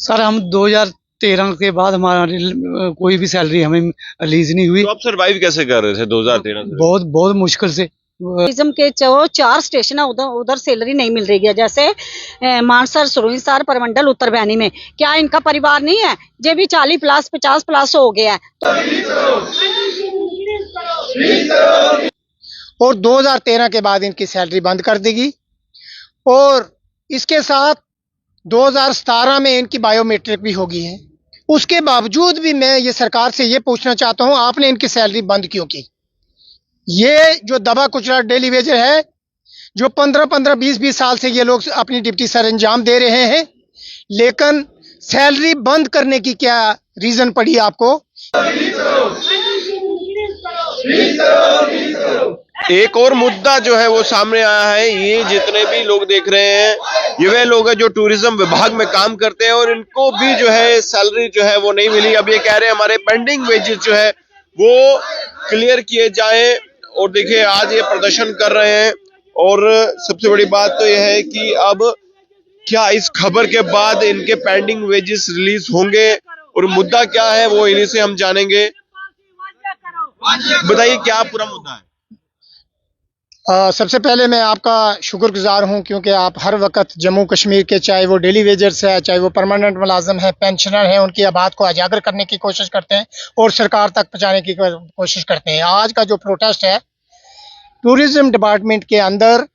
Sir हम 2013 के बाद हमारी कोई भी सैलरी हमें रिलीज नहीं हुई। तो आप सरवाइव कैसे कर रहे थे 2013 से? बहुत बहुत मुश्किल से। टूरिज्म के जो 4 स्टेशन है उधर सैलरी नहीं मिल रही है, जैसे मानसर, सुरहिसार, परमंडल, उत्तर बयानी में। क्या इनका परिवार नहीं है? जे भी 40+ 50+ हो गया है। और 2013 के बाद इनकी सैलरी बंद कर देगी और इसके साथ 2017 में इनकी बायोमेट्रिक भी होगी है। उसके बावजूद भी मैं ये सरकार से ये पूछना चाहता हूँ, आपने इनकी सैलरी बंद क्यों की? ये जो दबा कुचला डेली वेजर है, जो 15-15, 20-20 साल से ये लोग अपनी ड्यूटी सर अंजाम दे रहे हैं, लेकिन सैलरी बंद करने की क्या रीजन पड़ी आपको? एक और मुद्दा जो है वो सामने आया है। ये जितने भी लोग देख रहे हैं, ये वे लोग हैं जो टूरिज्म विभाग में काम करते हैं और इनको भी जो है सैलरी जो है वो नहीं मिली। अब ये कह रहे हैं हमारे पेंडिंग वेजेस जो है वो क्लियर किए जाएं। और देखिए आज ये प्रदर्शन कर रहे हैं और सबसे बड़ी बात तो यह है कि अब क्या इस खबर के बाद इनके पेंडिंग वेजेस रिलीज होंगे और मुद्दा क्या है वो इन्हीं से हम जानेंगे। बताइए क्या पूरा मुद्दा है? सबसे पहले मैं आपका शुक्रगुजार हूं, क्योंकि आप हर वक्त जम्मू कश्मीर के, चाहे वो डेली वेजर्स है, चाहे वो परमानेंट मुलाजम है, पेंशनर हैं, उनकी आबाद को उजागर करने की कोशिश करते हैं और सरकार तक पहुंचाने की कोशिश करते हैं। आज का जो प्रोटेस्ट है, टूरिज्म डिपार्टमेंट के अंदर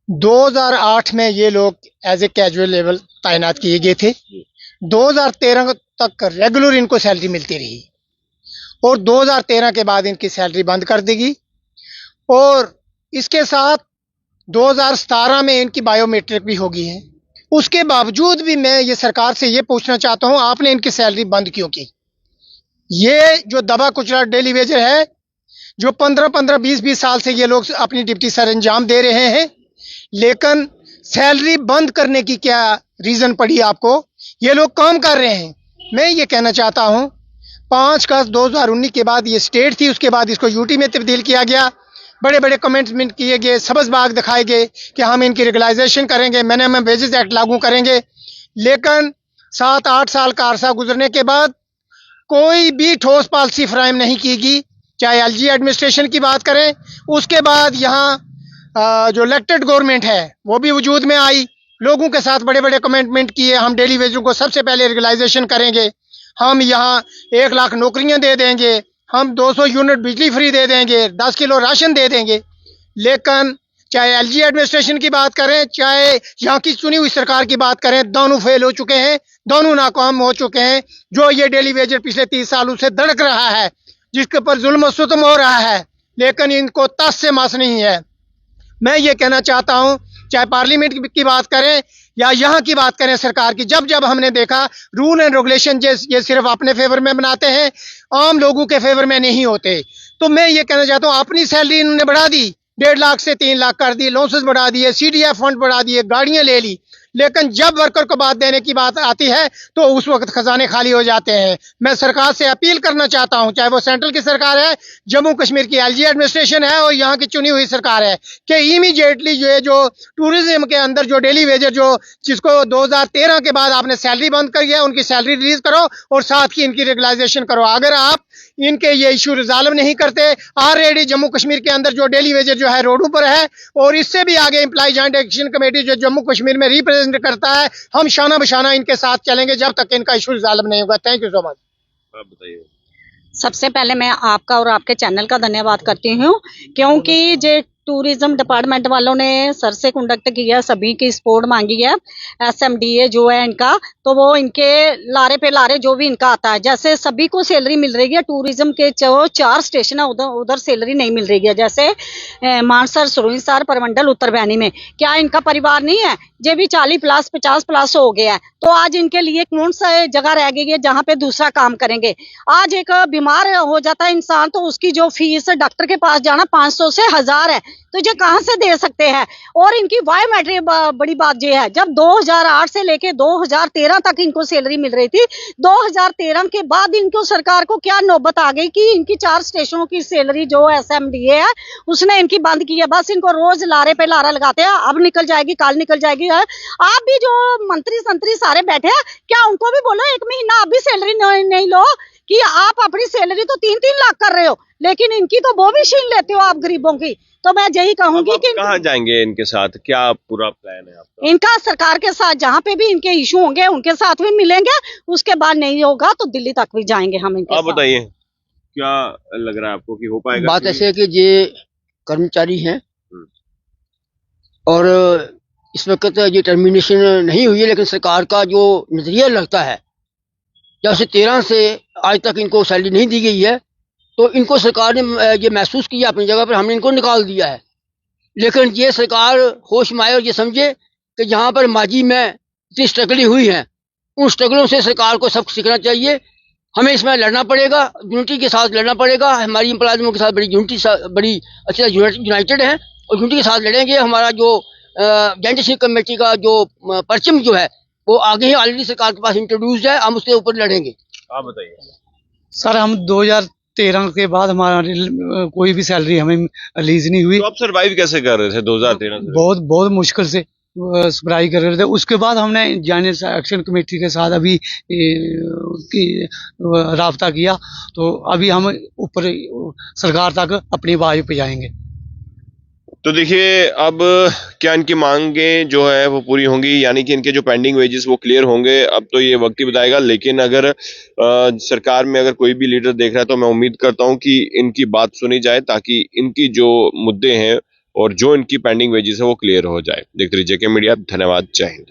2008 में ये लोग एज ए कैजुअल लेवल तैनात किए गए थे। 2013 तक रेगुलर इनको सैलरी मिलती रही और 2013 के बाद इनकी सैलरी बंद कर देगी और इसके साथ 2017 में इनकी बायोमेट्रिक भी होगी है। उसके बावजूद भी मैं ये सरकार से ये पूछना चाहता हूँ, आपने इनकी सैलरी बंद क्यों की? ये जो दबा कुचला डेली वेजर है, जो 15-15, 20-20 साल से ये लोग अपनी ड्यूटी सर अंजाम दे रहे हैं, लेकिन सैलरी बंद करने की क्या रीजन पड़ी आपको? ये लोग काम कर रहे हैं। मैं ये कहना चाहता हूँ, 5 अगस्त 2019 के बाद ये स्टेट थी, उसके बाद इसको यूटी में तब्दील किया गया। बड़े बड़े कमेंटमेंट किए गए, सब्ज बाग दिखाए गए कि हम इनकी रेगुलाइजेशन करेंगे, मिनिमम वेजेस एक्ट लागू करेंगे। लेकिन 7-8 साल का अरसा गुजरने के बाद कोई भी ठोस पॉलिसी फ्रेम नहीं की गई। चाहे एलजी एडमिनिस्ट्रेशन की बात करें, उसके बाद यहाँ जो इलेक्टेड गवर्नमेंट है वो भी वजूद में आई, लोगों के साथ बड़े बड़े कमेंटमेंट किए, हम डेली वेजर को सबसे पहले रेगुलाइजेशन करेंगे, हम यहाँ 1 लाख नौकरियां दे देंगे, हम 200 यूनिट बिजली फ्री दे देंगे, 10 किलो राशन दे देंगे। लेकिन चाहे एलजी एडमिनिस्ट्रेशन की बात करें, चाहे यहाँ की चुनी हुई सरकार की बात करें, दोनों फेल हो चुके हैं, दोनों नाकाम हो चुके हैं। जो ये डेली वेजर पिछले 30 सालों से धड़क रहा है, जिसके ऊपर जुल्म और सुतम हो रहा है, लेकिन इनको तस से मस नहीं है। मैं ये कहना चाहता हूँ, चाहे पार्लियामेंट की बात करें या यहाँ की बात करें सरकार की, जब जब हमने देखा रूल एंड रेगुलेशन ये सिर्फ अपने फेवर में बनाते हैं, आम लोगों के फेवर में नहीं होते। तो मैं ये कहना चाहता हूँ, अपनी सैलरी इन्होंने बढ़ा दी, 1.5 लाख से 3 लाख कर दी, लॉसेस बढ़ा दिए, सीडीएफ फंड बढ़ा दिए, गाड़ियां ले ली। लेकिन जब वर्कर को बात देने की बात आती है तो उस वक्त खजाने खाली हो जाते हैं। मैं सरकार से अपील करना चाहता हूं, चाहे वो सेंट्रल की सरकार है, जम्मू कश्मीर की एलजी एडमिनिस्ट्रेशन है और यहाँ की चुनी हुई सरकार है, कि इमीडिएटली जो टूरिज्म के अंदर जो डेली वेजर जिसको 2013 के बाद आपने सैलरी बंद करी है, उनकी सैलरी रिलीज करो और साथ ही इनकी रेगुलाइजेशन करो। अगर आप इनके ये इशू रिजॉल्व नहीं करते, ऑलरेडी जम्मू कश्मीर के अंदर जो डेली वेजर जो है रोडों पर है और इससे भी आगे एम्प्लॉय जॉइंट एक्शन कमेटी जो जम्मू कश्मीर में रिप्रेजेंट करता है, हम शाना बशाना इनके साथ चलेंगे जब तक इनका इशू रिजॉल्व नहीं होगा। Thank you so much. आप बताइए। सबसे पहले मैं आपका और आपके चैनल का धन्यवाद करती हूँ, क्योंकि जो टूरिज्म डिपार्टमेंट वालों ने सर से कंडक्ट किया, सभी की सपोर्ट मांगी है। एसएमडीए जो है इनका, तो वो इनके लारे पे लारे जो भी इनका आता है, जैसे सभी को सैलरी मिल रही है। टूरिज्म के जो 4 स्टेशन है उधर सैलरी नहीं मिल रही है, जैसे मानसर, सुरहिसार, परमंडल, उत्तर बयानी में। क्या इनका परिवार नहीं है? जे भी 40+ 50+ हो गया है, तो आज इनके लिए कौन सा जगह रह गई है जहाँ पे दूसरा काम करेंगे? आज एक बीमार हो जाता है इंसान, तो उसकी जो फीस डॉक्टर के पास जाना 500 से 1000 है, तुझे कहाँ से दे सकते हैं। और इनकी बायोमेट्रिक बड़ी बात ये है, जब 2008 से लेके 2013 तक इनको सैलरी मिल रही थी, 2013 के बाद इनको सरकार को क्या नौबत आ गई कि इनकी 4 स्टेशनों की सैलरी जो SMDA है उसने इनकी बंद की है। बस इनको रोज लारे पे लारा लगाते हैं, अब निकल जाएगी, कल निकल जाएगी। आप भी जो मंत्री संतरी सारे बैठे हैं, क्या उनको भी बोलो 1 महीना आप भी सैलरी नहीं लो, कि आप अपनी सैलरी तो 3-3 लाख कर रहे हो, लेकिन इनकी तो वो भी छीन लेते हो आप गरीबों की। तो मैं यही कहूंगी कि कहाँ जाएंगे इनके साथ, क्या पूरा प्लान है आपका? इनका सरकार के साथ जहाँ पे भी इनके इशू होंगे उनके साथ भी मिलेंगे, उसके बाद नहीं होगा तो दिल्ली तक भी जाएंगे हम इनके आप साथ। बताइए क्या लग रहा है आपको कि हो पाएगा? बात ऐसे है कि ये कर्मचारी हैं और इस वक्त ये टर्मिनेशन नहीं हुई है, लेकिन सरकार का जो नजरिया लगता है, जब से 13 से आज तक इनको सैलरी नहीं दी गई है, तो इनको सरकार ने ये महसूस किया अपनी जगह पर हमने इनको निकाल दिया है। लेकिन ये सरकार होश में आए और ये समझे कि जहाँ पर माजी में इतनी स्ट्रगलिंग हुई है, उन स्ट्रगलों से सरकार को सबक सीखना चाहिए। हमें इसमें लड़ना पड़ेगा, यूनिटी के साथ लड़ना पड़ेगा। हमारी मुलाजिमों के साथ बड़ी अच्छी यूनाइटेड है और यूनिटी के साथ लड़ेंगे। हमारा जो जॉइंट कमेटी का जो परचम जो है वो आगे ही ऑलरेडी सरकार के पास इंट्रोड्यूस्ड है, हम उसके ऊपर लड़ेंगे। आप बताइए। सर हम 2013 के बाद हमारी कोई भी सैलरी हमें रिलीज नहीं हुई। तो आप सरवाइव कैसे कर रहे थे 2013 से? बहुत मुश्किल से सप्लाई कर रहे थे। उसके बाद हमने जॉइंट एक्शन कमेटी के साथ अभी राब्ता किया, तो अभी हम ऊपर सरकार तक अपनी आवाज पहुंचाएंगे। तो देखिए अब क्या इनकी मांगें जो है वो पूरी होंगी, यानी कि इनके जो पेंडिंग वेजेस वो क्लियर होंगे, अब तो ये वक्त ही बताएगा। लेकिन अगर सरकार में अगर कोई भी लीडर देख रहा है तो मैं उम्मीद करता हूं कि इनकी बात सुनी जाए, ताकि इनकी जो मुद्दे हैं और जो इनकी पेंडिंग वेजेस है वो क्लियर हो जाए। देखते रहिए जेके मीडिया। धन्यवाद। जय हिंद।